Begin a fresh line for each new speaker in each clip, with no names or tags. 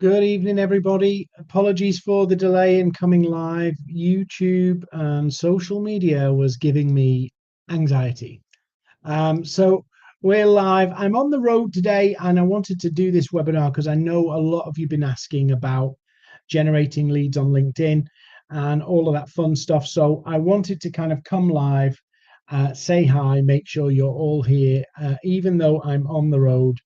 Good evening, everybody. Apologies for the delay in coming live. YouTube and social media was giving me anxiety. So we're live. I'm on the road today, and I wanted to do this webinar because I know a lot of you have been asking about generating leads on LinkedIn and all of that fun stuff. So I wanted to kind of come live, say hi, make sure you're all here, even though I'm on the road.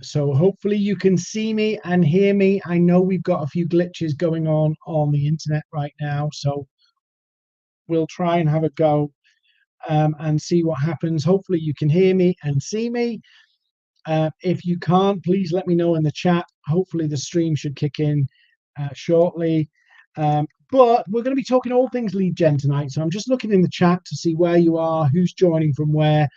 So hopefully you can see me and hear me. I know we've got a few glitches going on the internet right now, so we'll try and have a go and see what happens. Hopefully you can hear me and see me. If you can't, please let me know in the chat. Hopefully the stream should kick in shortly. But we're going to be talking all things lead gen tonight. So I'm just looking in the chat to see where you are, who's joining from where.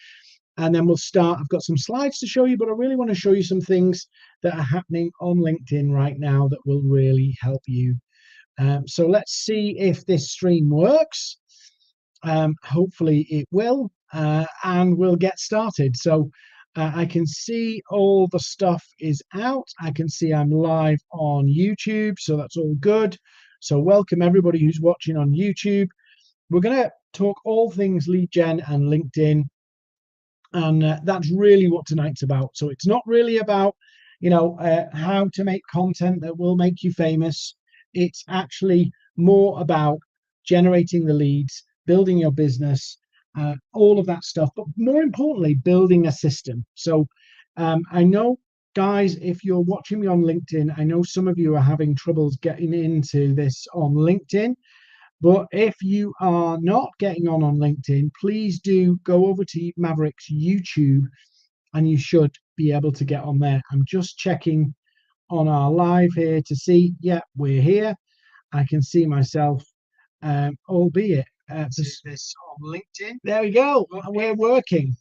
And then we'll start. I've got some slides to show you, but I really want to show you some things that are happening on LinkedIn right now that will really help you. So let's see if this stream works. Hopefully it will, and we'll get started. So I can see all the stuff is out. I can see I'm live on YouTube, so that's all good. So welcome everybody who's watching on YouTube. We're going to talk all things lead gen and LinkedIn. And that's really what tonight's about. So it's not really about, how to make content that will make you famous. It's actually more about generating the leads, building your business, all of that stuff. But more importantly, building a system. So I know, guys, if you're watching me on LinkedIn, I know some of you are having troubles getting into this on LinkedIn. But if you are not getting on LinkedIn, please do go over to MAVERRIK's YouTube and you should be able to get on there. I'm just checking on our live here to see, yeah, we're here. I can see myself, albeit this on LinkedIn. There we go. We're working.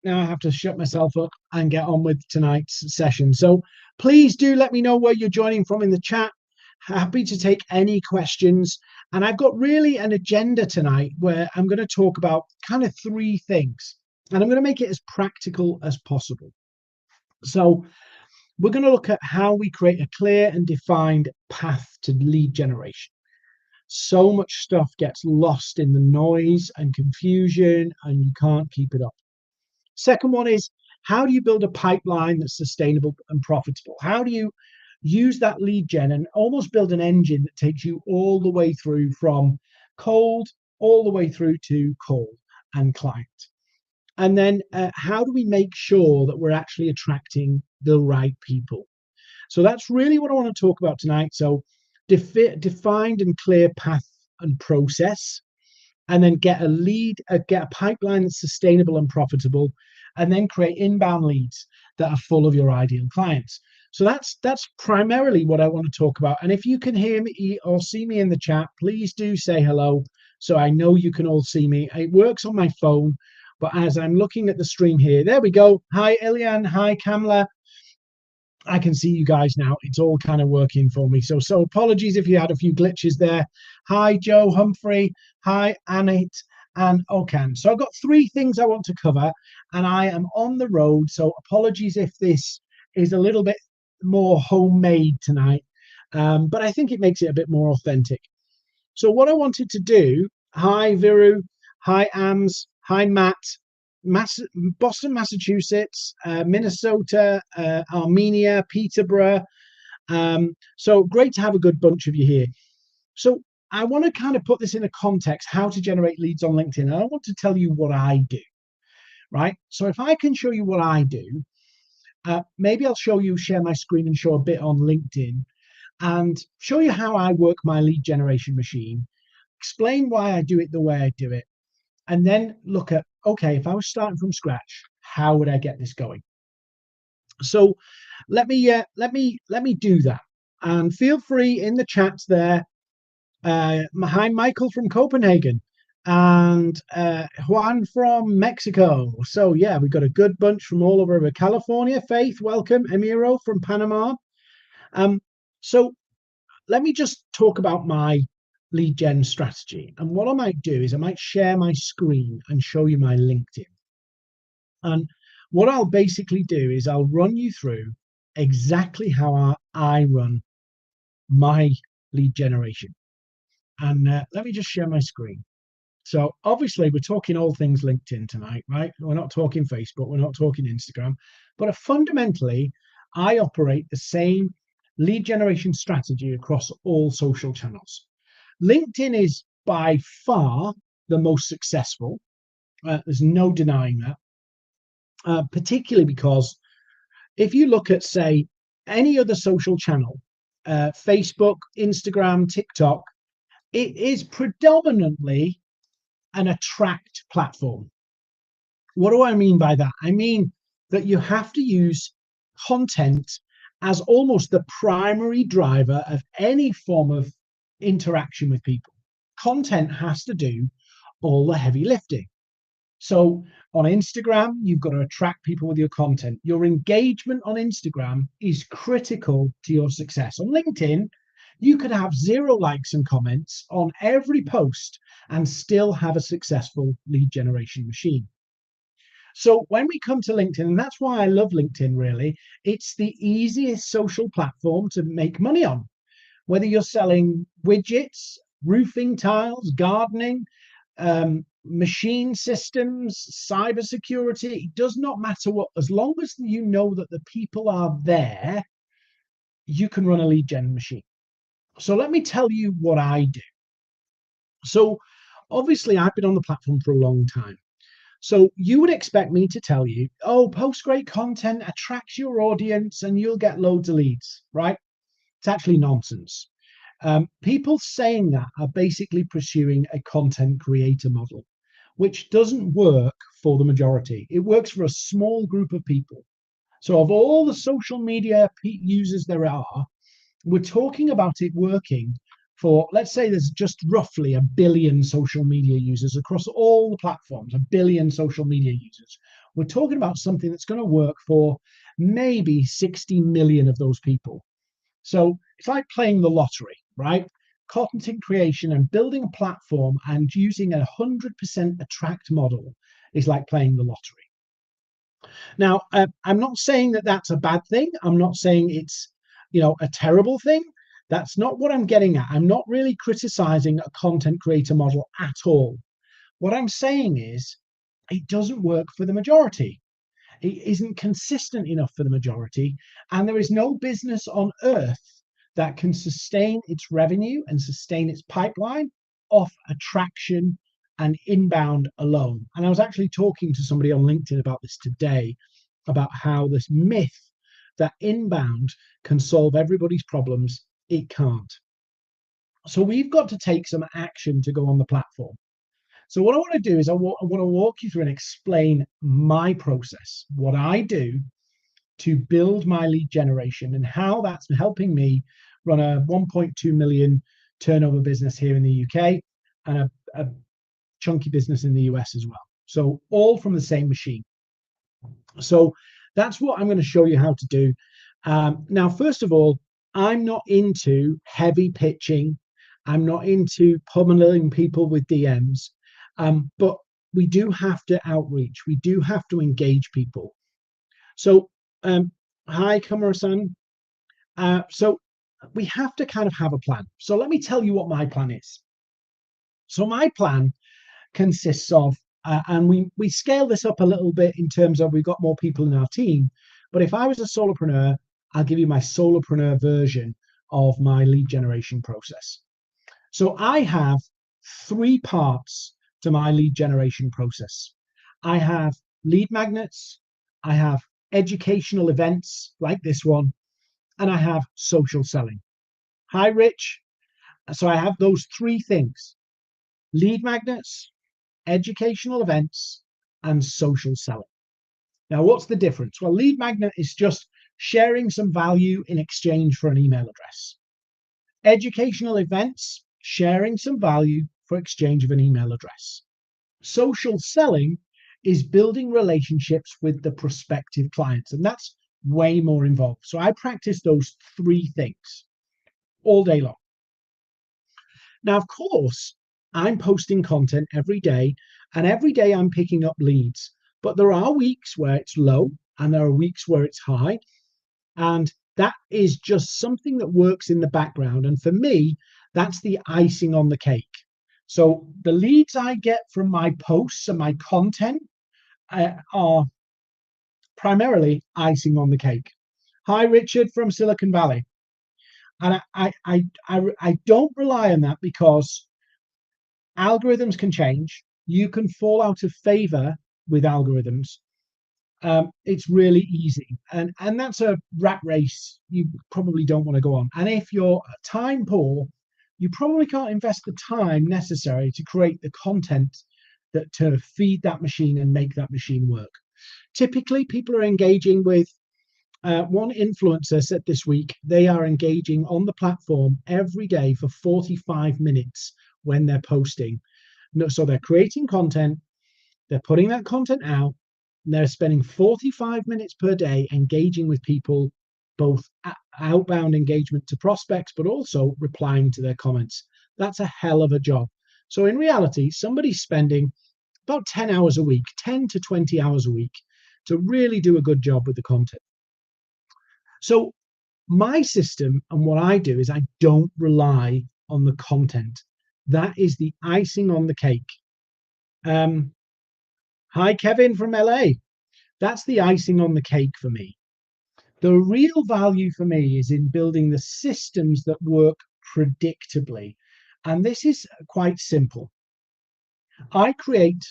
Now I have to shut myself up and get on with tonight's session. So please do let me know where you're joining from in the chat. Happy to take any questions. And I've got really an agenda tonight where I'm going to talk about kind of three things. And I'm going to make it as practical as possible. So we're going to look at how we create a clear and defined path to lead generation. So much stuff gets lost in the noise and confusion, and you can't keep it up. Second one is, how do you build a pipeline that's sustainable and profitable? How do you use that lead gen and almost build an engine that takes you all the way through from cold all the way through to cold and client? And then how do we make sure that we're actually attracting the right people? So that's really what I want to talk about tonight. So defined and clear path and process, and then get a pipeline that's sustainable and profitable, and then create inbound leads that are full of your ideal clients. So that's primarily what I want to talk about. And if you can hear me or see me in the chat, please do say hello so I know you can all see me. It works on my phone, but as I'm looking at the stream here, there we go. Hi, Ilian. Hi, Kamla. I can see you guys now. It's all kind of working for me. So apologies if you had a few glitches there. Hi, Joe Humphrey. Hi, Annette and Okan. So I've got three things I want to cover, and I am on the road. So apologies if this is a little bit more homemade tonight, but I think it makes it a bit more authentic. So what I wanted to do, hi Viru, hi Ams, hi Matt, Boston, Massachusetts, Minnesota, Armenia, Peterborough. So great to have a good bunch of you here. So I want to kind of put this in a context, how to generate leads on LinkedIn. And I want to tell you what I do, right? So if I can show you what I do, maybe I'll share my screen and show a bit on LinkedIn and show you how I work my lead generation machine, explain why I do it the way I do it, and then look at, okay, if I was starting from scratch, how would I get this going? So let me do that. And feel free in the chat there. Hi, Michael from Copenhagen and Juan from Mexico. So yeah, we've got a good bunch from all over California. Faith, welcome. Emiro from Panama. So let me just talk about my lead gen strategy. And what I might do is I might share my screen and show you my LinkedIn. And what I'll basically do is I'll run you through exactly how I run my lead generation. And let me just share my screen. So obviously we're talking all things LinkedIn tonight, right? We're not talking Facebook, we're not talking Instagram, but fundamentally, I operate the same lead generation strategy across all social channels. LinkedIn is by far the most successful. There's no denying that, particularly because if you look at, say, any other social channel, Facebook, Instagram, TikTok, it is predominantly an attract platform. What do I mean by that? I mean that you have to use content as almost the primary driver of any form of interaction with people. Content has to do all the heavy lifting. So on Instagram, you've got to attract people with your content. Your engagement on Instagram is critical to your success. On LinkedIn, you could have 0 likes and comments on every post and still have a successful lead generation machine. So when we come to LinkedIn, and that's why I love LinkedIn really, it's the easiest social platform to make money on. Whether you're selling widgets, roofing tiles, gardening, machine systems, cybersecurity, it does not matter what, as long as you know that the people are there, you can run a lead gen machine. So let me tell you what I do. So obviously I've been on the platform for a long time. So you would expect me to tell you, oh, post great content, attracts your audience, and you'll get loads of leads, right? It's actually nonsense. People saying that are basically pursuing a content creator model, which doesn't work for the majority. It works for a small group of people. So of all the social media users there are, we're talking about it working for, let's say there's just roughly 1 billion social media users across all the platforms, 1 billion social media users. We're talking about something that's going to work for maybe 60 million of those people. So it's like playing the lottery, right? Content creation and building a platform and using a 100% attract model is like playing the lottery. Now, I'm not saying that that's a bad thing. I'm not saying it's, a terrible thing. That's not what I'm getting at. I'm not really criticizing a content creator model at all. What I'm saying is it doesn't work for the majority. It isn't consistent enough for the majority, and there is no business on earth that can sustain its revenue and sustain its pipeline off attraction and inbound alone. And I was actually talking to somebody on LinkedIn about this today, about how this myth that inbound can solve everybody's problems, it can't. So we've got to take some action to go on the platform. So what I want to do is I want to walk you through and explain my process, what I do to build my lead generation and how that's helping me run a 1.2 million turnover business here in the UK and a chunky business in the US as well. So all from the same machine. So that's what I'm going to show you how to do. Now, first of all, I'm not into heavy pitching. I'm not into pummeling people with DMs. But we do have to outreach. We do have to engage people. So, hi, Kamara-san. So we have to kind of have a plan. So let me tell you what my plan is. So my plan consists of, and we scale this up a little bit in terms of we've got more people in our team. But if I was a solopreneur, I'll give you my solopreneur version of my lead generation process. So I have 3 parts to my lead generation process. I have lead magnets, I have educational events like this one, and I have social selling. Hi, Rich. So I have those 3 things: lead magnets, educational events, and social selling. Now, what's the difference? Well, lead magnet is just sharing some value in exchange for an email address. Educational events, sharing some value for exchange of an email address. Social selling is building relationships with the prospective clients, and that's way more involved. So I practice those 3 things all day long. Now, of course, I'm posting content every day, and every day I'm picking up leads, but there are weeks where it's low and there are weeks where it's high. And that is just something that works in the background. And for me, that's the icing on the cake. So the leads I get from my posts and my content are primarily icing on the cake. Hi, Richard from Silicon Valley. And I don't rely on that because algorithms can change. You can fall out of favor with algorithms. It's really easy, and that's a rat race you probably don't want to go on. And if you're time poor, you probably can't invest the time necessary to create the content that to feed that machine and make that machine work. Typically, people are engaging with one influencer said this week they are engaging on the platform every day for 45 minutes when they're posting. So they're creating content, they're putting that content out, and they're spending 45 minutes per day engaging with people, both outbound engagement to prospects, but also replying to their comments. That's a hell of a job. So in reality, somebody's spending about 10 hours a week, 10 to 20 hours a week to really do a good job with the content. So my system and what I do is I don't rely on the content. That is the icing on the cake. Hi, Kevin from LA. That's the icing on the cake for me. The real value for me is in building the systems that work predictably. And this is quite simple. I create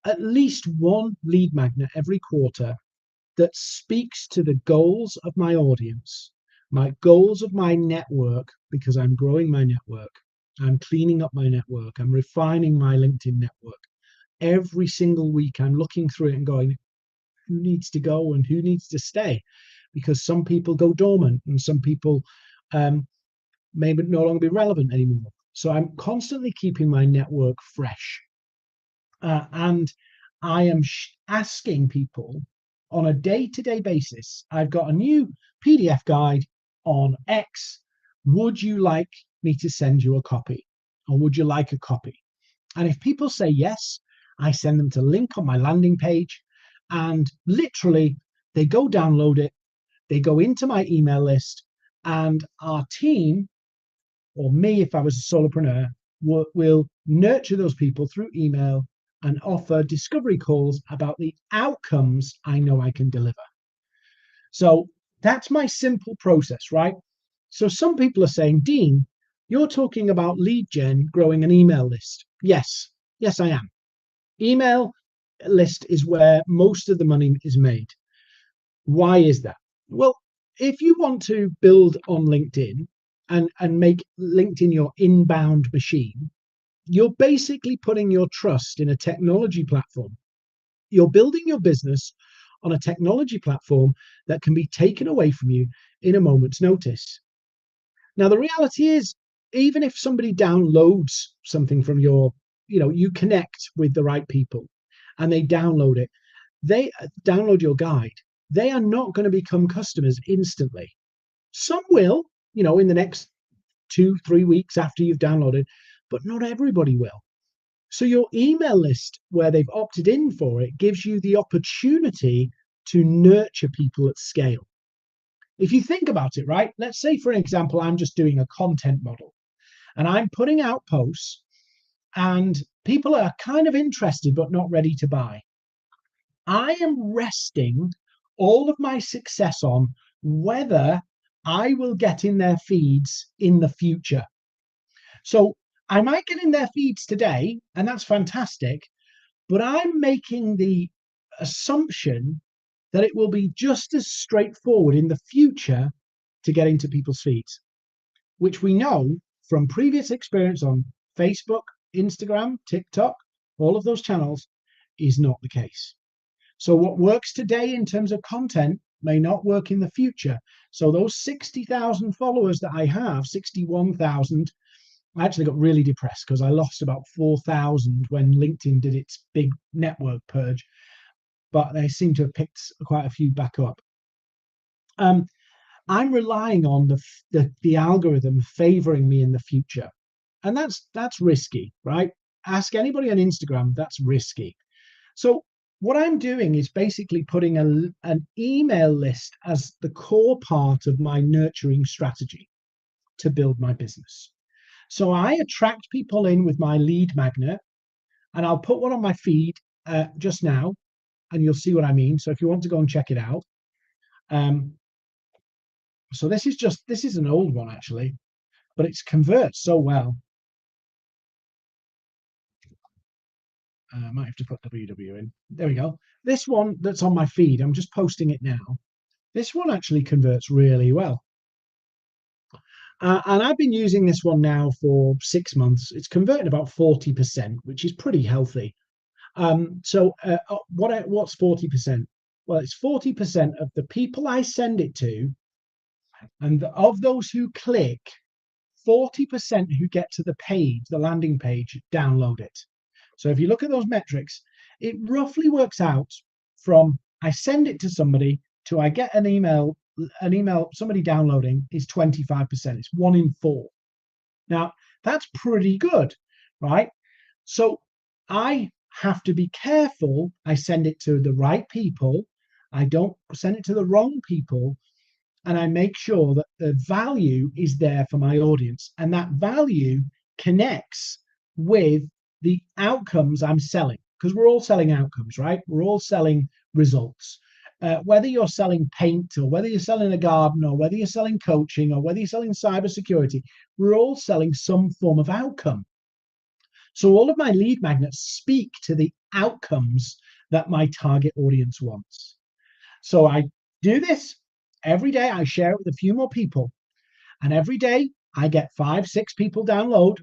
at least one lead magnet every quarter that speaks to the goals of my audience, my goals of my network, because I'm growing my network, I'm cleaning up my network, I'm refining my LinkedIn network. Every single week, I'm looking through it and going, who needs to go and who needs to stay? Because some people go dormant and some people may no longer be relevant anymore. So I'm constantly keeping my network fresh. And I am asking people on a day-to-day basis. I've got a new PDF guide on X. Would you like me to send you a copy? Or would you like a copy? And if people say yes, I send them to link on my landing page, and literally they go download it, they go into my email list, and our team, or me if I was a solopreneur, will nurture those people through email and offer discovery calls about the outcomes I know I can deliver. So that's my simple process, right? So some people are saying, Dean, you're talking about lead gen, growing an email list. Yes, I am. Email list is where most of the money is made. Why is that? Well, if you want to build on LinkedIn and make LinkedIn your inbound machine, you're basically putting your trust in a technology platform. You're building your business on a technology platform that can be taken away from you in a moment's notice. Now, the reality is, even if somebody downloads something from you connect with the right people and they download it, they download your guide, they are not going to become customers instantly. Some will, in the next 2-3 weeks after you've downloaded, but not everybody will. So your email list, where they've opted in for it, gives you the opportunity to nurture people at scale. If you think about it, right? Let's say, for example, I'm just doing a content model and I'm putting out posts and people are kind of interested but not ready to buy. I am resting all of my success on whether I will get in their feeds in the future. So I might get in their feeds today, and that's fantastic, but I'm making the assumption that it will be just as straightforward in the future to get into people's feeds, which we know from previous experience on Facebook, Instagram, TikTok, all of those channels is not the case. So what works today in terms of content may not work in the future. So those 60,000 followers that I have, 61,000, I actually got really depressed because I lost about 4,000 when LinkedIn did its big network purge, but they seem to have picked quite a few back up. I'm relying on the algorithm favoring me in the future, and that's risky, right? Ask anybody on Instagram, that's risky. So what I'm doing is basically putting an email list as the core part of my nurturing strategy to build my business. So I attract people in with my lead magnet, and I'll put one on my feed just now, and you'll see what I mean. So if you want to go and check it out. So this is an old one actually, but it's converts so well. I might have to put WW in. There we go. This one that's on my feed, I'm just posting it now. This one actually converts really well. And I've been using this one now for 6 months. It's converting about 40%, which is pretty healthy. What's 40%? Well, it's 40% of the people I send it to, and of those who click, 40% who get to the page, the landing page, download it. So if you look at those metrics, it roughly works out from I send it to somebody to I get an email, somebody downloading is 25%. It's 1 in 4. Now, that's pretty good, right? So I have to be careful. I send it to the right people. I don't send it to the wrong people. And I make sure that the value is there for my audience. And that value connects with the outcomes I'm selling. Because we're all selling outcomes, right? We're all selling results. Whether you're selling paint, or whether you're selling a garden, or whether you're selling coaching, or whether you're selling cybersecurity, we're all selling some form of outcome. So all of my lead magnets speak to the outcomes that my target audience wants. So I do this every day. I share it with a few more people, and every day I get 5, 6 people download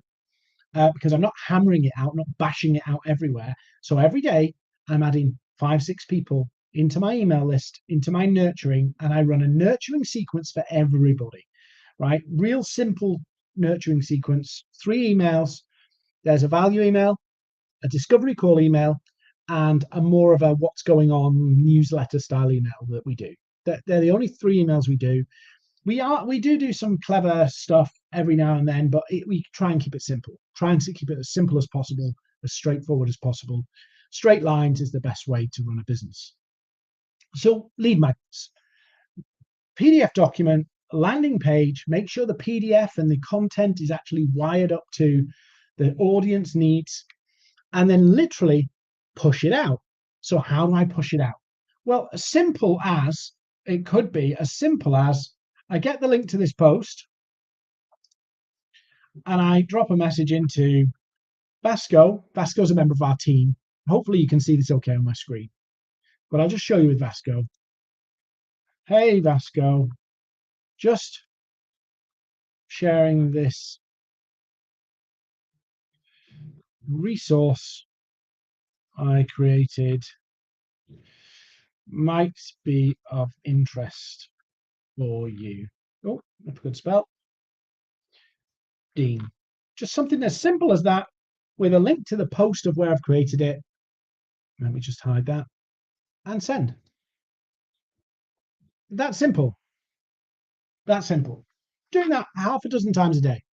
because I'm not hammering it out, not bashing it out everywhere. So every day I'm adding 5, 6 people into my email list, into my nurturing, and I run a nurturing sequence for everybody, right? Real simple nurturing sequence, 3 emails. There's a value email, a discovery call email, and a more of a what's going on newsletter style email that we do. They're the only 3 emails we do. We do some clever stuff every now and then, but we try and keep it simple. Try and keep it as simple as possible, as straightforward as possible. Straight lines is the best way to run a business. So lead magnets, PDF document, landing page, make sure the PDF and the content is actually wired up to the audience needs, and then literally push it out. So how do I push it out? Well, as simple as it could be, as simple as I get the link to this post and I drop a message into Vasco. Vasco's a member of our team. Hopefully you can see this okay on my screen, but I'll just show you with Vasco. Hey, Vasco, just sharing this resource I created might be of interest for you. Oh, if I could spell. Dean. Just something as simple as that, with a link to the post of where I've created it. Let me just hide that and send. That's simple. That's simple. Doing that half a dozen times a day.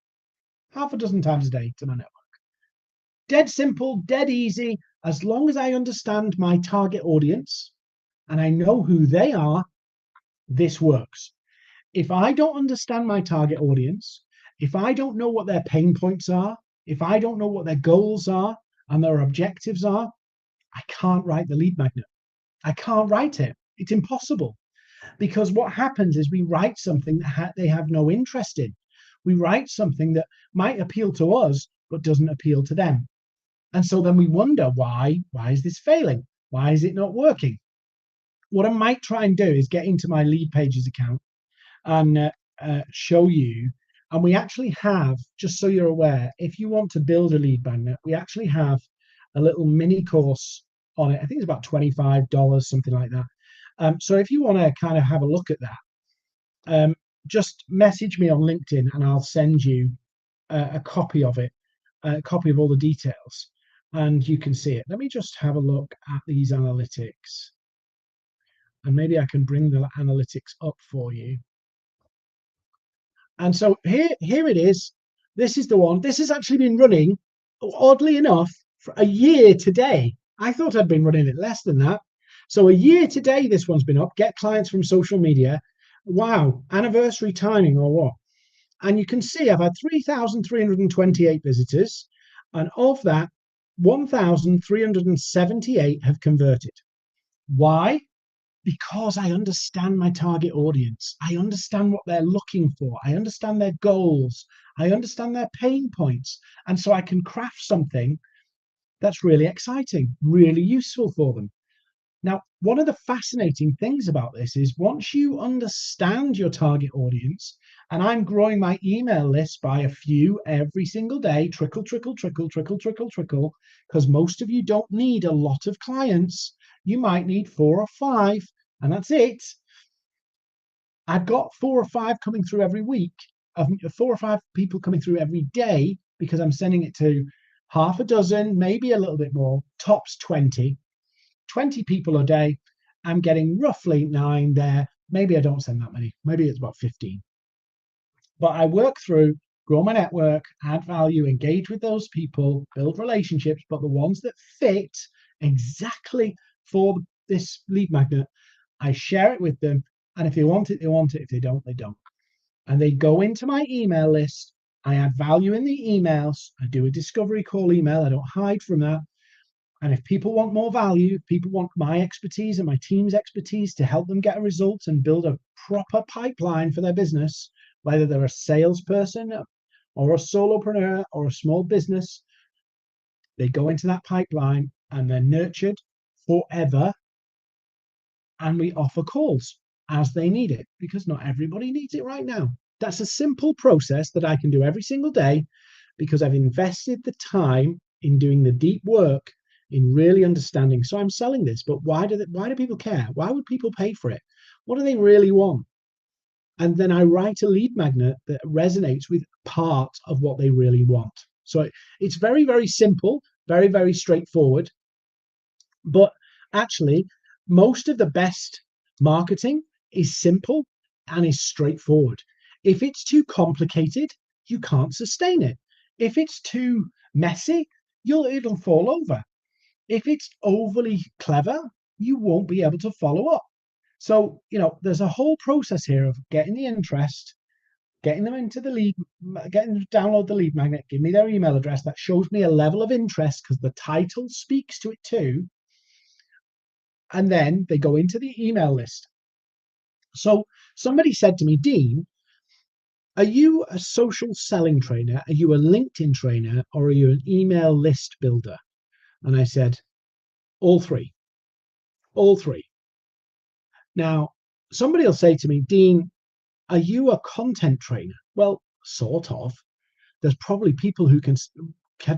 Half a dozen times a day to my network. Dead simple, dead easy. As long as I understand my target audience and I know who they are, this works. If I don't understand my target audience, if I don't know what their pain points are, if I don't know what their goals are and their objectives are, I can't write the lead magnet. I can't write it. It's impossible. Because what happens is we write something that they have no interest in. We write something that might appeal to us, but doesn't appeal to them. And so then we wonder, why is this failing? Why is it not working? What I might try and do is get into my lead pages account and show you. And we actually have, just so you're aware, if you want to build a lead magnet, we actually have a little mini course on it. I think it's about $25, something like that. So if you want to kind of have a look at that, just message me on LinkedIn and I'll send you a copy of it, a copy of all the details, and you can see it. Let me just have a look at these analytics, and maybe I can bring the analytics up for you. And so here it is. This is the one. This has actually been running, oddly enough, for a year today. I thought I'd been running it less than that. So a year today, this one's been up. Get clients from social media. Wow, anniversary timing or what? And you can see I've had 3,328 visitors, and of that, 1,378 have converted. Why? Because I understand my target audience. I understand what they're looking for. I understand their goals. I understand their pain points. And so I can craft something that's really exciting, really useful for them. Now, one of the fascinating things about this is once you understand your target audience, and I'm growing my email list by a few every single day, trickle, trickle, trickle, trickle, trickle, trickle, because most of you don't need a lot of clients. You might need 4 or 5, and that's it. I've got 4 or 5 coming through every week, 4 or 5 people coming through every day because I'm sending it to half a dozen, maybe a little bit more, tops 20 people a day. I'm getting roughly 9 there. Maybe I don't send that many. Maybe it's about 15. But I work through, grow my network, add value, engage with those people, build relationships. But the ones that fit exactly for this lead magnet, I share it with them. And if they want it, they want it. If they don't, they don't. And they go into my email list. I add value in the emails. I do a discovery call email. I don't hide from that. And if people want more value, people want my expertise and my team's expertise to help them get a result and build a proper pipeline for their business, whether they're a salesperson or a solopreneur or a small business, they go into that pipeline and they're nurtured forever. And we offer calls as they need it because not everybody needs it right now. That's a simple process that I can do every single day because I've invested the time in doing the deep work in really understanding. So I'm selling this, but why do people care? Why would people pay for it? What do they really want? And then I write a lead magnet that resonates with part of what they really want. So it's very, very simple, very, very straightforward. But actually, most of the best marketing is simple and is straightforward. If it's too complicated, you can't sustain it. If it's too messy, it'll fall over. If it's overly clever, you won't be able to follow up. So, there's a whole process here of getting the interest, getting them into the lead, getting them to download the lead magnet, give me their email address. That shows me a level of interest because the title speaks to it too. And then they go into the email list. So somebody said to me, Dean, are you a social selling trainer? Are you a LinkedIn trainer? Or are you an email list builder? And I said, all three. All three. Now, somebody will say to me, Dean, are you a content trainer? Well, sort of. There's probably people who can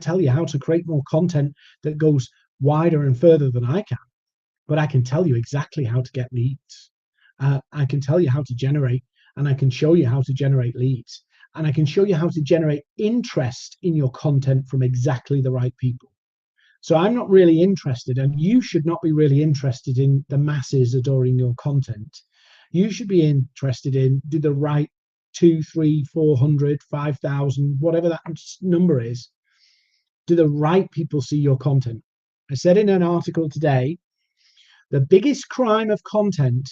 tell you how to create more content that goes wider and further than I can. But I can tell you exactly how to get leads. I can tell you how to generate, and I can show you how to generate leads. And I can show you how to generate interest in your content from exactly the right people. So I'm not really interested, and you should not be really interested in the masses adoring your content. You should be interested in do the right 2, 3, 400, 5,000, whatever that number is. Do the right people see your content? I said in an article today, the biggest crime of content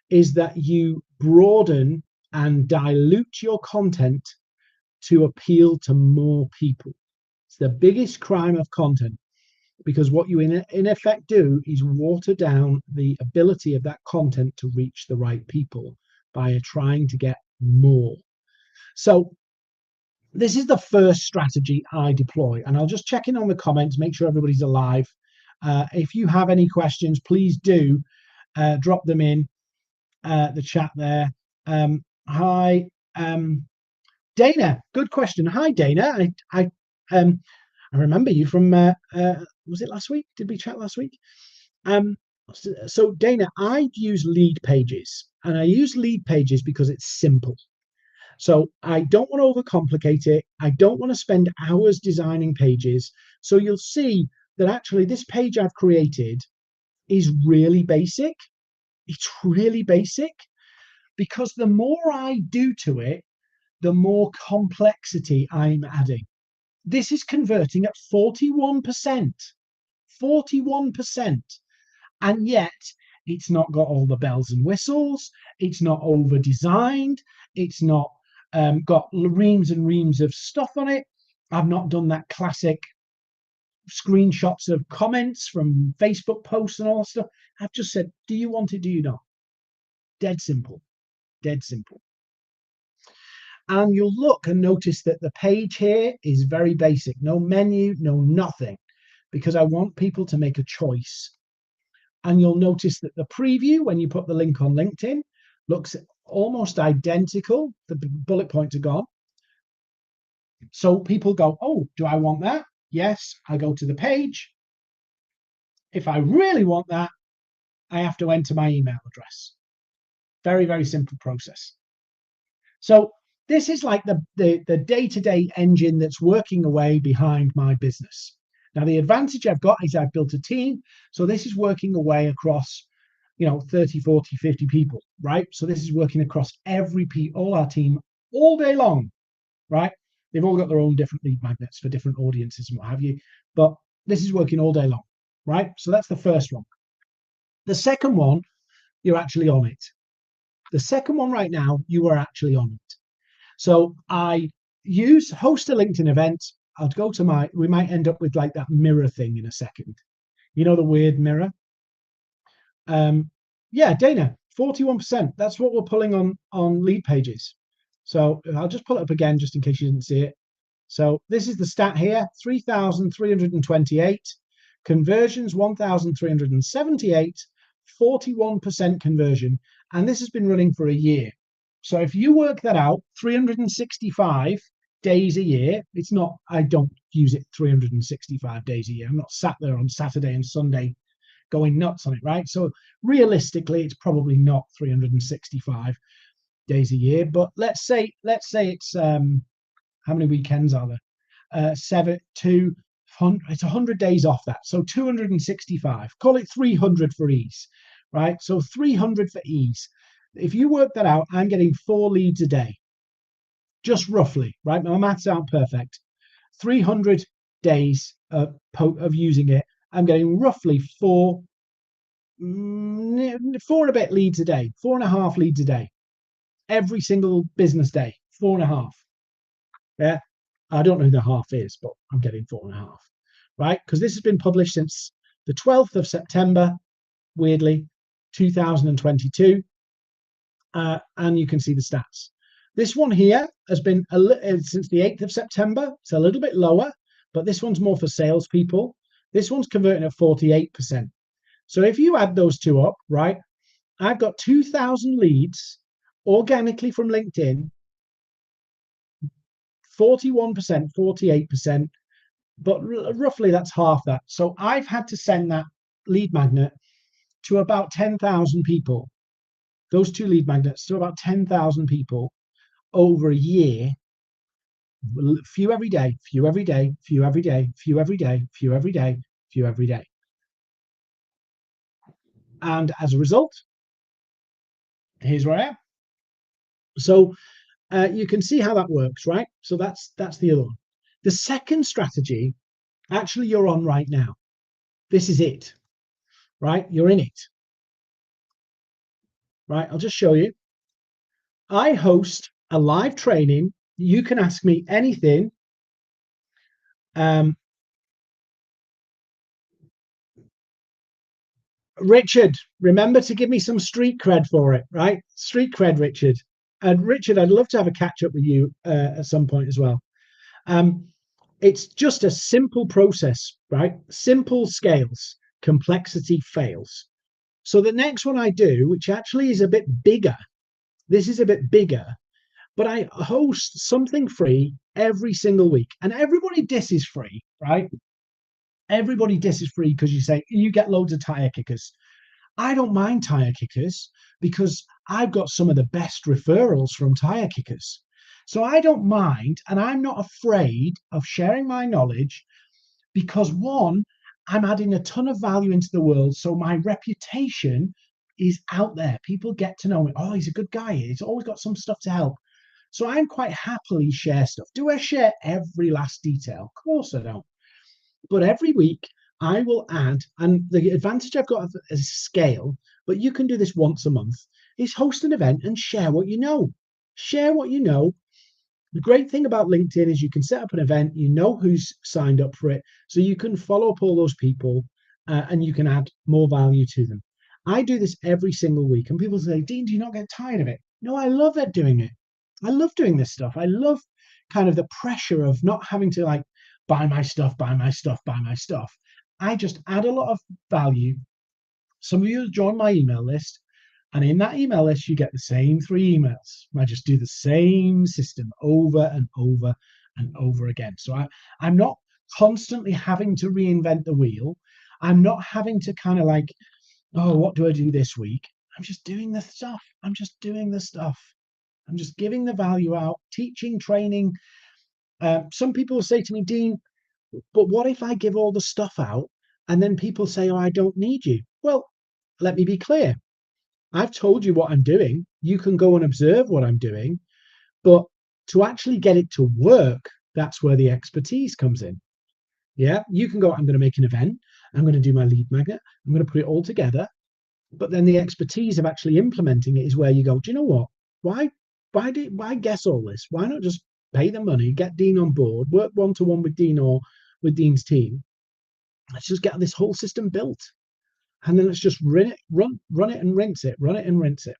is that you broaden and dilute your content to appeal to more people. It's the biggest crime of content because what you in effect do is water down the ability of that content to reach the right people by trying to get more. So this is the first strategy I deploy, and I'll just check in on the comments, make sure everybody's alive. If you have any questions, please do drop them in the chat there. Hi, Dana. Good question. Hi, Dana. I remember you from was it last week? Did we chat last week? So Dana, I use lead pages, and I use lead pages because it's simple. So I don't want to overcomplicate it. I don't want to spend hours designing pages. So you'll see that actually this page I've created is really basic. It's really basic because the more I do to it, the more complexity I'm adding. This is converting at 41%. 41%. And yet it's not got all the bells and whistles. It's not over designed. It's not got reams and reams of stuff on it. I've not done that classic screenshots of comments from Facebook posts and all that stuff. I've just said, do you want it? Do you not? Dead simple. Dead simple. And you'll look and notice that the page here is very basic. No menu, no nothing, because I want people to make a choice. And you'll notice that the preview, when you put the link on LinkedIn, looks almost identical. The bullet points are gone. So people go, oh, do I want that? Yes, I go to the page. If I really want that, I have to enter my email address. Very, very simple process. So this is like the day-to-day engine that's working away behind my business. Now, the advantage I've got is I've built a team. So this is working away across, 30, 40, 50 people, right? So this is working across all our team all day long, right? They've all got their own different lead magnets for different audiences and what have you. But this is working all day long, right? So that's the first one. The second one, you're actually on it. The second one right now, you are actually on it. So I host a LinkedIn event. I'll go to we might end up with like that mirror thing in a second. You know, the weird mirror. Yeah, Dana, 41%. That's what we're pulling on lead pages. So I'll just pull it up again just in case you didn't see it. So this is the stat here, 3,328. Conversions, 1,378, 41% conversion. And this has been running for a year. So if you work that out, 365 days a year, it's not, I don't use it 365 days a year. I'm not sat there on Saturday and Sunday going nuts on it, right? So realistically, it's probably not 365 days a year, but let's say it's how many weekends are there? 200. It's 100 days off that, so 265. Call it 300 for ease, right? So 300 for ease. If you work that out, I'm getting 4 leads a day, just roughly, right? My maths aren't perfect. 300 days of using it, I'm getting roughly 4 and a bit leads a day, 4.5 leads a day, every single business day, 4.5. Yeah, I don't know who the half is, but I'm getting 4.5, right? Because this has been published since the 12th of September, weirdly, 2022. And you can see the stats. This one here has been since the 8th of September. It's a little bit lower, but this one's more for salespeople. This one's converting at 48%. So if you add those two up, right, I've got 2,000 leads organically from LinkedIn, 41%, 48%, but roughly that's half that. So I've had to send that lead magnet to about 10,000 people. Those 2 lead magnets to about 10,000 people over a year. Few every day, few every day, few every day, few every day, few every day, few every day. And as a result, here's where I am. So you can see how that works, right? So that's the other one. The second strategy, actually, you're on right now. This is it, right? You're in it. Right, I'll just show you. I host a live training. You can ask me anything. Richard, remember to give me some street cred for it, right? Street cred, Richard. And Richard, I'd love to have a catch up with you at some point as well. It's just a simple process, right? Simple scales, complexity fails. So the next one I do, which actually is a bit bigger, this is a bit bigger, but I host something free every single week. And everybody disses free, right? Everybody disses free because you say, you get loads of tire kickers. I don't mind tire kickers because I've got some of the best referrals from tire kickers. So I don't mind, and I'm not afraid of sharing my knowledge because, one, I'm adding a ton of value into the world. So my reputation is out there. People get to know me. Oh, he's a good guy. He's always got some stuff to help. So I'm quite happily share stuff. Do I share every last detail? Of course I don't. But every week I will add, and the advantage I've got is scale, but you can do this once a month, is host an event and share what you know. Share what you know. The great thing about LinkedIn is you can set up an event, you know who's signed up for it, so you can follow up all those people and you can add more value to them. I do this every single week, and people say, Dean, do you not get tired of it? No, I love it doing it. I love doing this stuff. I love kind of the pressure of not having to like buy my stuff, buy my stuff, buy my stuff. I just add a lot of value. Some of you join my email list, and in that email list, you get the same 3 emails. I just do the same system over and over and over again. So I'm not constantly having to reinvent the wheel. I'm not having to kind of like, oh, what do I do this week? I'm just doing the stuff. I'm just doing the stuff. I'm just giving the value out, teaching, training. Some people will say to me, Dean, but what if I give all the stuff out and then people say, oh, I don't need you? Well, let me be clear. I've told you what I'm doing. You can go and observe what I'm doing, but to actually get it to work, that's where the expertise comes in. Yeah, you can go, I'm going to make an event. I'm going to do my lead magnet. I'm going to put it all together. But then the expertise of actually implementing it is where you go, do you know what? Why guess all this? Why not just pay the money, get Dean on board, work one-to-one with Dean or with Dean's team? Let's just get this whole system built. And then let's just run it and rinse it, run it and rinse it.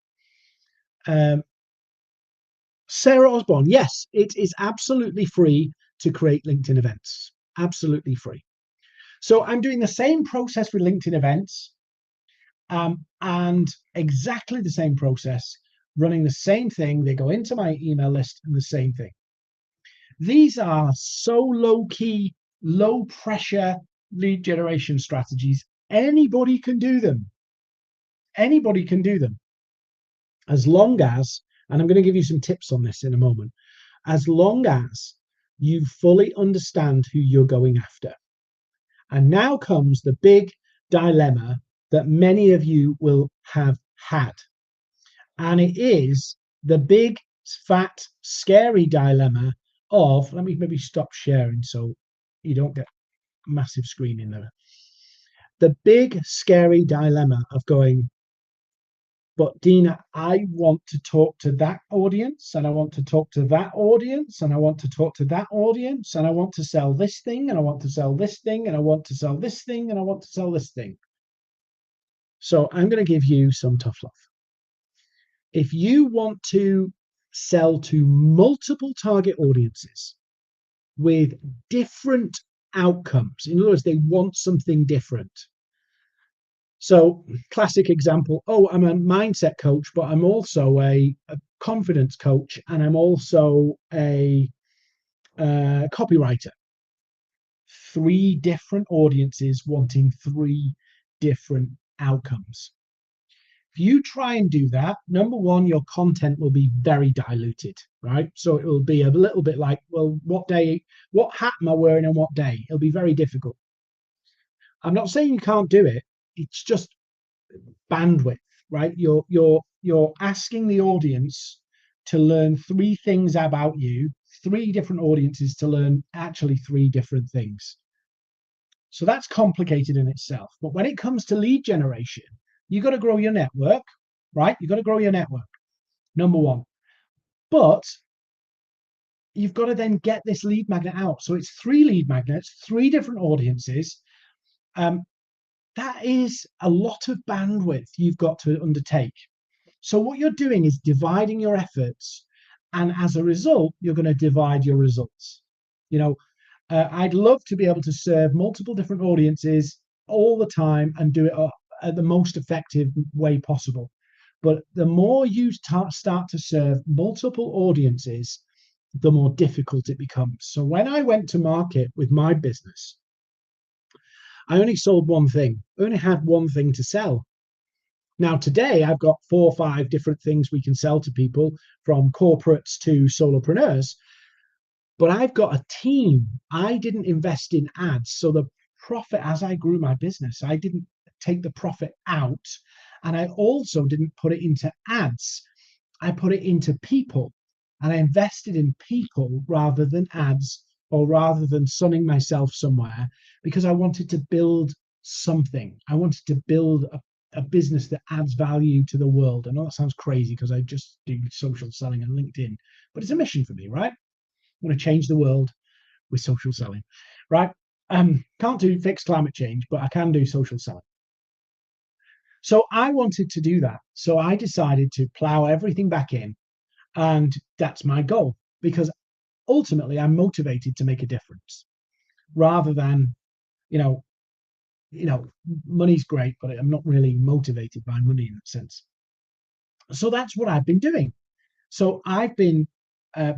Sarah Osborne, yes, it is absolutely free to create LinkedIn events. Absolutely free. So I'm doing the same process with LinkedIn events and exactly the same process, running the same thing. They go into my email list and the same thing. These are so low-key, low-pressure lead generation strategies. Anybody can do them. Anybody can do them. As long as, and I'm going to give you some tips on this in a moment, as long as you fully understand who you're going after. And now comes the big dilemma that many of you will have had. And it is the big, fat, scary dilemma of, let me maybe stop sharing so you don't get massive screen in there. The big, scary dilemma of going, but Dina, I want to talk to that audience, and I want to talk to that audience, and I want to talk to that audience, and I want to sell this thing, and I want to sell this thing, and I want to sell this thing, and I want to sell this thing. So I'm going to give you some tough love. If you want to sell to multiple target audiences with different outcomes, in other words, they want something different. So classic example, oh, I'm a mindset coach, but I'm also a confidence coach, and I'm also a copywriter. 3 different audiences wanting 3 different outcomes. If you try and do that, number one, your content will be very diluted, right? So it will be a little bit like, well, what hat am I wearing on what day? It'll be very difficult. I'm not saying you can't do it. It's just bandwidth, right? You're asking the audience to learn 3 things about you, 3 different audiences to learn actually 3 different things. So that's complicated in itself. But when it comes to lead generation, you've got to grow your network, right? You've got to grow your network, number one. But you've got to then get this lead magnet out. So it's 3 lead magnets, 3 different audiences. That is a lot of bandwidth you've got to undertake. So what you're doing is dividing your efforts, and as a result, you're going to divide your results. You know, I'd love to be able to serve multiple different audiences all the time and do it at the most effective way possible. But the more you start to serve multiple audiences, the more difficult it becomes. So when I went to market with my business, I only sold one thing. I only had one thing to sell. Now, today, I've got 4 or 5 different things we can sell to people, from corporates to solopreneurs. But I've got a team. I didn't invest in ads. So the profit, as I grew my business, I didn't take the profit out. And I also didn't put it into ads. I put it into people. And I invested in people rather than ads or rather than sunning myself somewhere, because I wanted to build something. I wanted to build a business that adds value to the world. I know that sounds crazy because I just do social selling on LinkedIn, but it's a mission for me, right? I want to change the world with social selling, right? Can't do fix climate change, but I can do social selling. So I wanted to do that. So I decided to plow everything back in, and that's my goal, because ultimately I'm motivated to make a difference rather than, you know, money's great, but I'm not really motivated by money in that sense. So that's what I've been doing. So I've been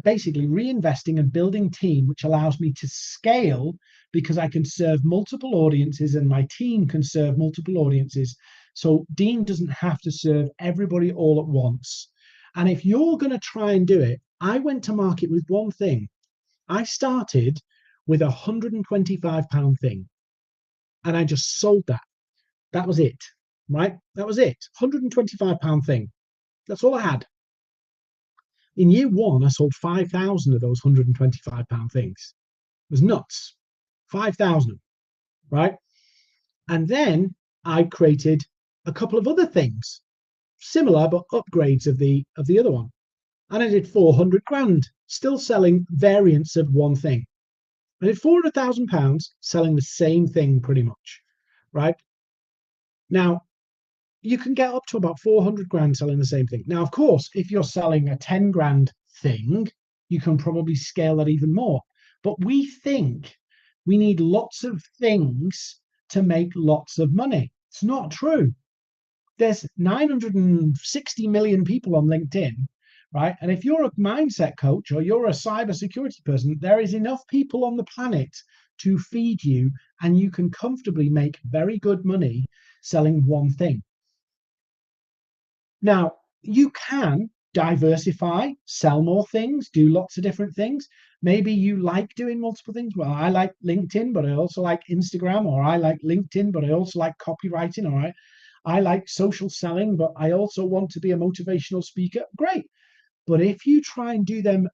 basically reinvesting and building team, which allows me to scale because I can serve multiple audiences and my team can serve multiple audiences. So Dean doesn't have to serve everybody all at once. And if you're going to try and do it, I went to market with one thing. I started with £125 thing and I just sold that. That was it, right? That was it. £125 thing. That's all I had. In year one, I sold 5,000 of those £125 things. It was nuts. 5,000, right? And then I created a couple of other things, similar but upgrades of the other one. And I did 400 grand, still selling variants of one thing. I did £400,000 selling the same thing pretty much, right? Now, you can get up to about 400 grand selling the same thing. Now, of course, if you're selling a 10 grand thing, you can probably scale that even more. But we think we need lots of things to make lots of money. It's not true. There's 960 million people on LinkedIn, right? And if you're a mindset coach or you're a cybersecurity person, there is enough people on the planet to feed you, and you can comfortably make very good money selling one thing. Now, you can diversify, sell more things, do lots of different things. Maybe you like doing multiple things. Well, I like LinkedIn, but I also like Instagram, or I like LinkedIn, but I also like copywriting, or I like social selling, but I also want to be a motivational speaker. Great. But if you try and do them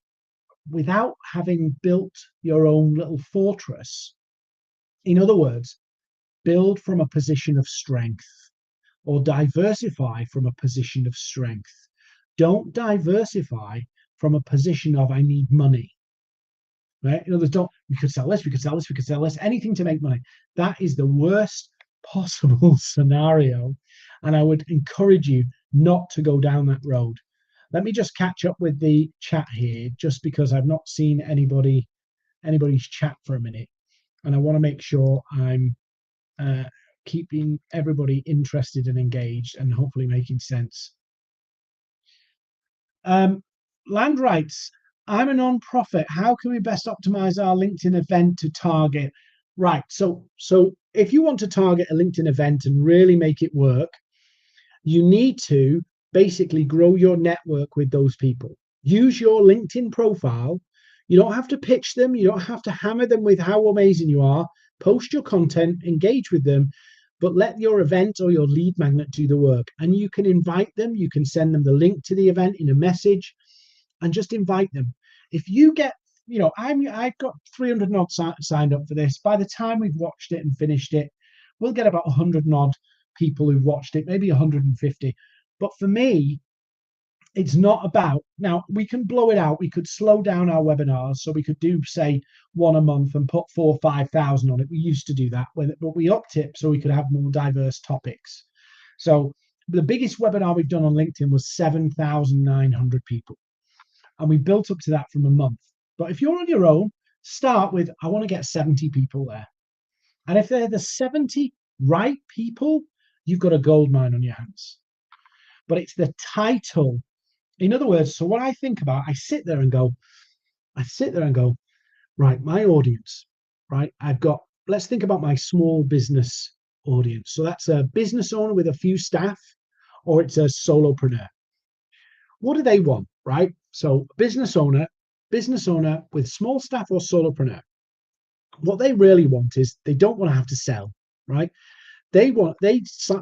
without having built your own little fortress, in other words, build from a position of strength, or diversify from a position of strength. Don't diversify from a position of I need money. Right? In other words, don't, we could sell this, we could sell this, we could sell this, anything to make money. That is the worst possible scenario. And I would encourage you not to go down that road. Let me just catch up with the chat here, just because I've not seen anybody's chat for a minute. And I want to make sure I'm keeping everybody interested and engaged and hopefully making sense. Land rights. I'm a non-profit. How can we best optimize our LinkedIn event to target? Right. So if you want to target a LinkedIn event and really make it work, you need to basically grow your network with those people. Use your LinkedIn profile. You don't have to pitch them. You don't have to hammer them with how amazing you are. Post your content, engage with them, but let your event or your lead magnet do the work. And you can invite them. You can send them the link to the event in a message and just invite them. If you get, I've got 300 odd signed up for this. By the time we've watched it and finished it, we'll get about 100 odd people who've watched it, maybe 150. But for me, it's not about, now we can blow it out. We could slow down our webinars. So we could do, say, one a month and put 4,000 or 5,000 on it. We used to do that, but we upped it so we could have more diverse topics. So the biggest webinar we've done on LinkedIn was 7,900 people. And we built up to that from a month. But if you're on your own, start with, I want to get 70 people there. And if they're the 70 right people, you've got a gold mine on your hands. But it's the title. In other words, so what I think about, I sit there and go, right, my audience, right? Let's think about my small business audience. So that's a business owner with a few staff, or it's a solopreneur. What do they want, right? So business owner with small staff or solopreneur. What they really want is they don't want to have to sell, right? They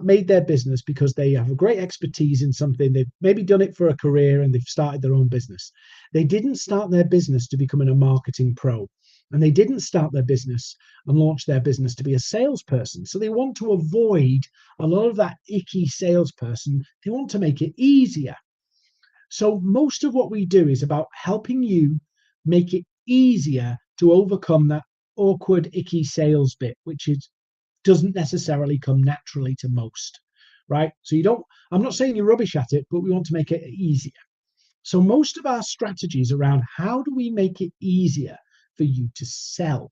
made their business because they have a great expertise in something. They've maybe done it for a career and they've started their own business. They didn't start their business to becoming a marketing pro. and they didn't start their business and launch their business to be a salesperson. So they want to avoid a lot of that icky salesperson. They want to make it easier. So most of what we do is about helping you make it easier to overcome that awkward, icky sales bit, which doesn't necessarily come naturally to most, right? So I'm not saying you're rubbish at it, but we want to make it easier. So most of our strategies around how do we make it easier for you to sell?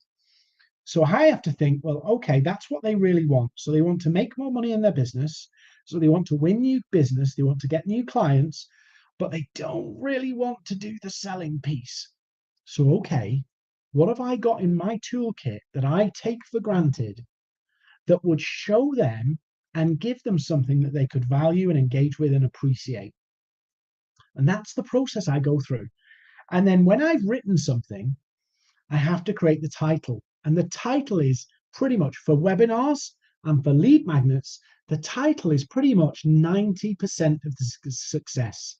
So I have to think, well, okay, that's what they really want. So they want to make more money in their business. So they want to win new business. They want to get new clients, but they don't really want to do the selling piece. So, okay, what have I got in my toolkit that I take for granted that would show them and give them something that they could value and engage with and appreciate? And that's the process I go through. And then when I've written something, I have to create the title. And the title is pretty much for webinars and for lead magnets, the title is pretty much 90% of the success.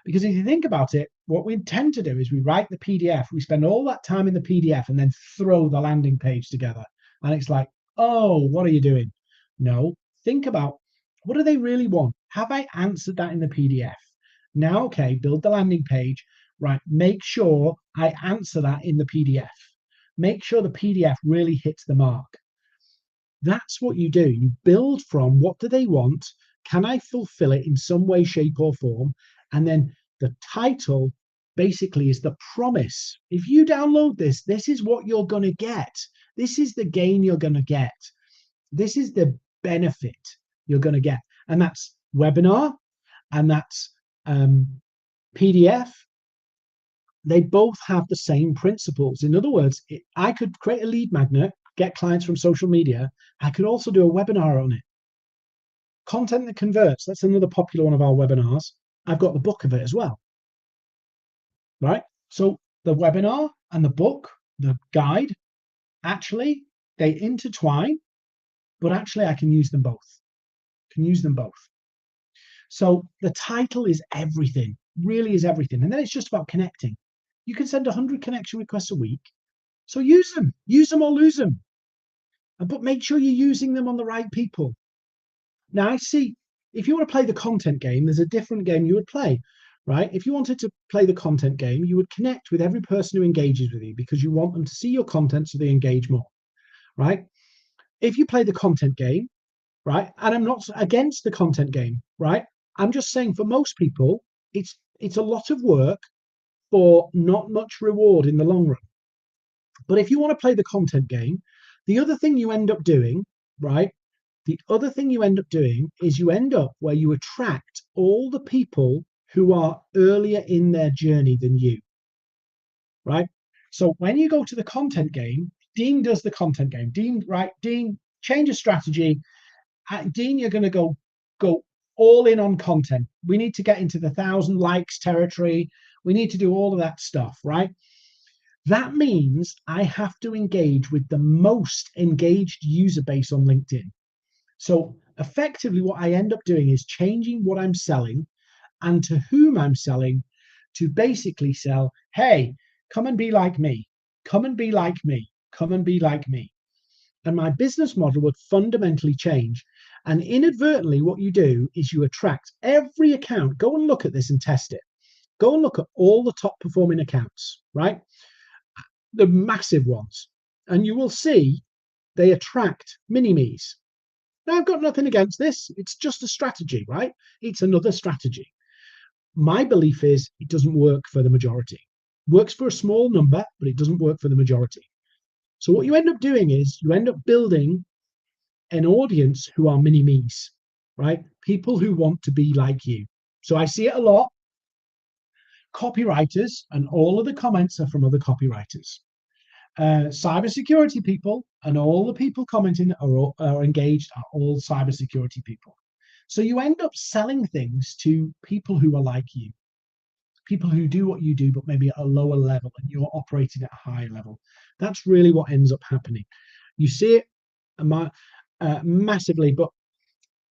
Because if you think about it, what we tend to do is we write the PDF, we spend all that time in the PDF and then throw the landing page together. And it's like, oh, what are you doing? No, think about what do they really want? Have I answered that in the PDF? Now, okay, build the landing page, right? Make sure I answer that in the PDF. Make sure the PDF really hits the mark. That's what you do. You build from what do they want? Can I fulfill it in some way, shape, or form? And then the title basically is the promise. If you download this, this is what you're going to get. This is the gain you're going to get. This is the benefit you're going to get. And that's webinar and that's PDF. They both have the same principles. In other words, I could create a lead magnet, get clients from social media. I could also do a webinar on it. Content that converts, that's another popular one of our webinars. I've got the book of it as well, right? So the webinar and the book, the guide, actually, they intertwine, but actually I can use them both. So the title is everything, really is everything. And then it's just about connecting. You can send 100 connection requests a week. So use them or lose them. But make sure you're using them on the right people. Now I see, if you want to play the content game, there's a different game you would play, right? If you wanted to play the content game, you would connect with every person who engages with you because you want them to see your content so they engage more, right? If you play the content game, right? And I'm not against the content game, right? I'm just saying for most people, it's a lot of work for not much reward in the long run. But if you want to play the content game, the other thing you end up doing, right? The other thing you end up doing is you end up where you attract all the people who are earlier in their journey than you, right? So when you go to the content game, Dean does the content game. Dean, right? Dean, change of strategy. Dean, you're going to go all in on content. We need to get into the 1,000 likes territory. We need to do all of that stuff, right? That means I have to engage with the most engaged user base on LinkedIn. So effectively what I end up doing is changing what I'm selling and to whom I'm selling to basically sell, hey, come and be like me, come and be like me, come and be like me. And my business model would fundamentally change. And inadvertently, what you do is you attract every account. Go and look at this and test it. Go and look at all the top performing accounts, right? The massive ones. And you will see they attract mini-me's. Now, I've got nothing against this. It's just a strategy, right? It's another strategy. My belief is it doesn't work for the majority. Works for a small number, but it doesn't work for the majority. So what you end up doing is you end up building an audience who are mini-me's, right? People who want to be like you. So I see it a lot. Copywriters, and all of the comments are from other copywriters. Cybersecurity people, and all the people commenting are engaged are all cybersecurity people. So you end up selling things to people who are like you, people who do what you do, but maybe at a lower level, and you're operating at a higher level. That's really what ends up happening. You see it massively, but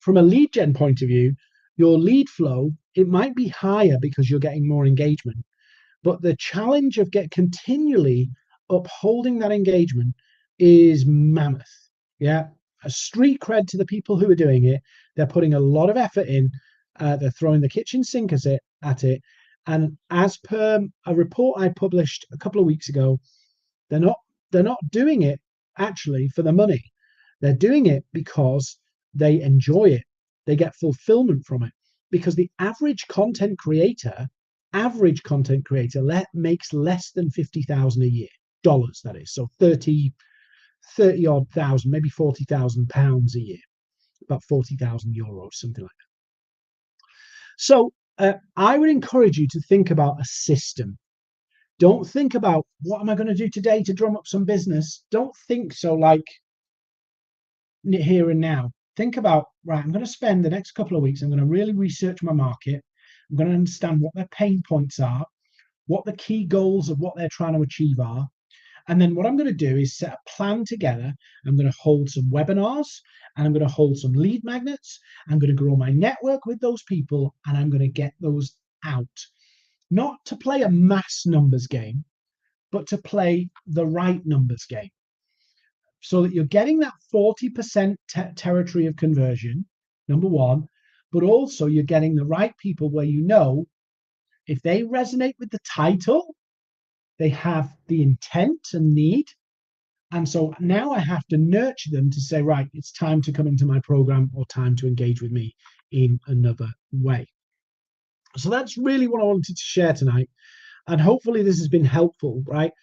from a lead gen point of view, your lead flow, it might be higher because you're getting more engagement, but the challenge of continually upholding that engagement is mammoth. Yeah, a street cred to the people who are doing it. They're putting a lot of effort in. They're throwing the kitchen sink at it. And as per a report I published a couple of weeks ago, they're not doing it actually for the money. They're doing it because they enjoy it. They get fulfillment from it. Because the average content creator makes less than 50,000 a year, dollars that is. So 30 odd thousand, maybe 40,000 pounds a year, about 40,000 euros, something like that. So I would encourage you to think about a system. Don't think about what am I going to do today to drum up some business. Don't think so like here and now. Think about, right, I'm going to spend the next couple of weeks, I'm going to really research my market. I'm going to understand what their pain points are, what the key goals of what they're trying to achieve are. And then what I'm going to do is set a plan together. I'm going to hold some webinars and I'm going to hold some lead magnets. I'm going to grow my network with those people and I'm going to get those out. Not to play a mass numbers game, but to play the right numbers game. So that you're getting that 40% territory of conversion, number one, but also you're getting the right people where you know if they resonate with the title, they have the intent and need. And so now I have to nurture them to say, right, it's time to come into my program or time to engage with me in another way. So that's really what I wanted to share tonight. And hopefully this has been helpful, right?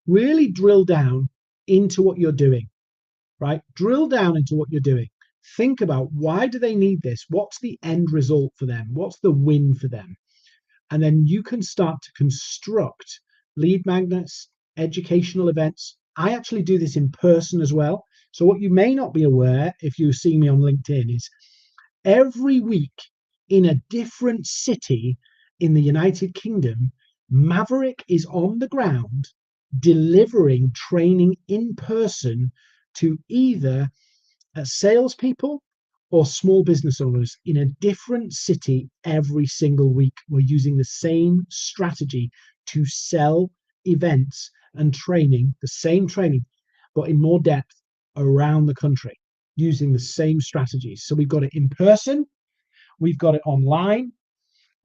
Really drill down into what you're doing, right? Drill down into what you're doing. Think about why do they need this? What's the end result for them? What's the win for them? And then you can start to construct lead magnets, educational events. I actually do this in person as well. So what you may not be aware if you see me on LinkedIn is every week in a different city in the United Kingdom, Maverick is on the ground delivering training in person to either salespeople or small business owners in a different city every single week. We're using the same strategy to sell events and training, the same training, but in more depth around the country using the same strategies. So we've got it in person, we've got it online,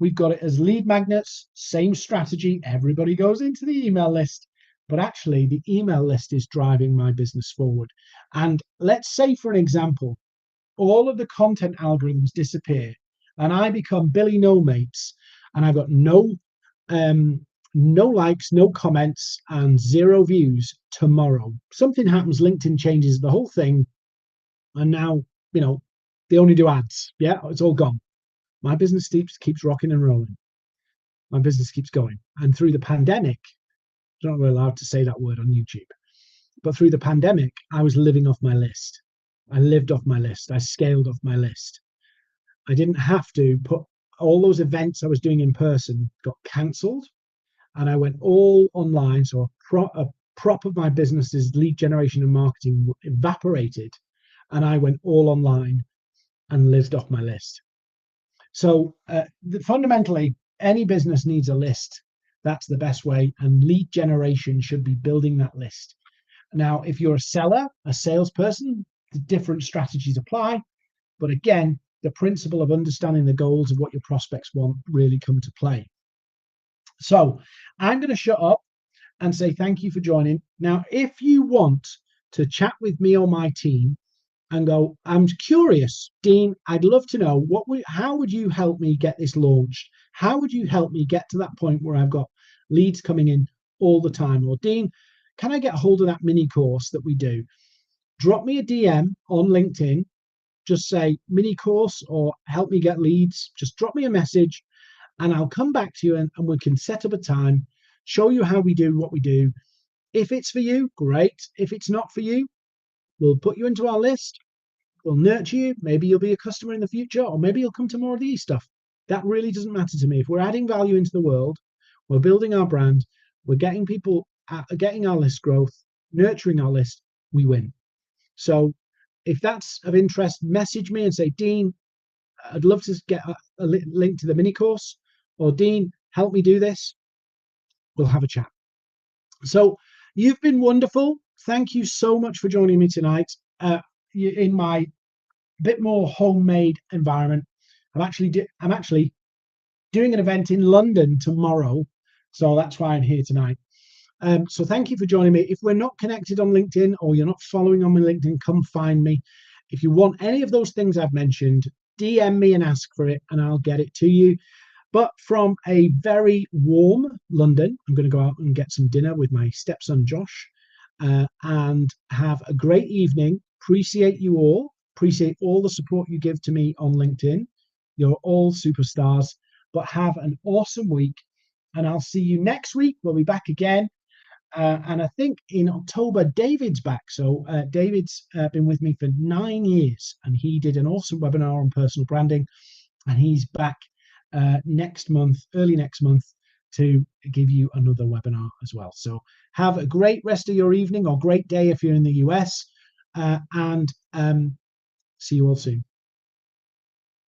we've got it as lead magnets, same strategy. Everybody goes into the email list, but actually the email list is driving my business forward. And let's say, for an example, all of the content algorithms disappear and I become Billy No Mates and I've got no likes, no comments and 0 views tomorrow. Something happens, LinkedIn changes the whole thing and now, they only do ads. Yeah, it's all gone. My business keeps rocking and rolling. My business keeps going. And through the pandemic, I'm not really allowed to say that word on YouTube, but through the pandemic, I was living off my list. I lived off my list. I scaled off my list. I didn't have to put all those events I was doing in person got cancelled and I went all online. So a prop of my business's lead generation and marketing evaporated and I went all online and lived off my list. So fundamentally, any business needs a list. That's the best way. And lead generation should be building that list. Now, if you're a seller, a salesperson, the different strategies apply. But again, the principle of understanding the goals of what your prospects want really come to play. So I'm going to shut up and say thank you for joining. Now, if you want to chat with me or my team and go, I'm curious, Dean, I'd love to know how would you help me get this launched? How would you help me get to that point where I've got leads coming in all the time? Or Dean, can I get a hold of that mini course that we do? Drop me a DM on LinkedIn. Just say mini course or help me get leads. Just drop me a message and I'll come back to you and we can set up a time, show you how we do what we do. If it's for you, great. If it's not for you, we'll put you into our list. We'll nurture you. Maybe you'll be a customer in the future, or maybe you'll come to more of these stuff. That really doesn't matter to me. If we're adding value into the world, we're building our brand, we're getting people, getting our list growth, nurturing our list, we win. So if that's of interest, message me and say, Dean, I'd love to get a link to the mini course, or Dean, help me do this. We'll have a chat. So You've been wonderful. Thank you so much for joining me tonight in my bit more homemade environment. I'm actually doing an event in London tomorrow, so that's why I'm here tonight. So thank you for joining me. If we're not connected on LinkedIn or you're not following on my LinkedIn, come find me. If you want any of those things I've mentioned, DM me and ask for it, and I'll get it to you. But from a very warm London, I'm going to go out and get some dinner with my stepson Josh, and have a great evening. Appreciate you all. Appreciate all the support you give to me on LinkedIn. You're all superstars. But have an awesome week, and I'll see you next week. We'll be back again. And I think in October, David's back. So David's been with me for 9 years, and he did an awesome webinar on personal branding. And he's back next month, early next month, to give you another webinar as well. So have a great rest of your evening or great day if you're in the US, and see you all soon.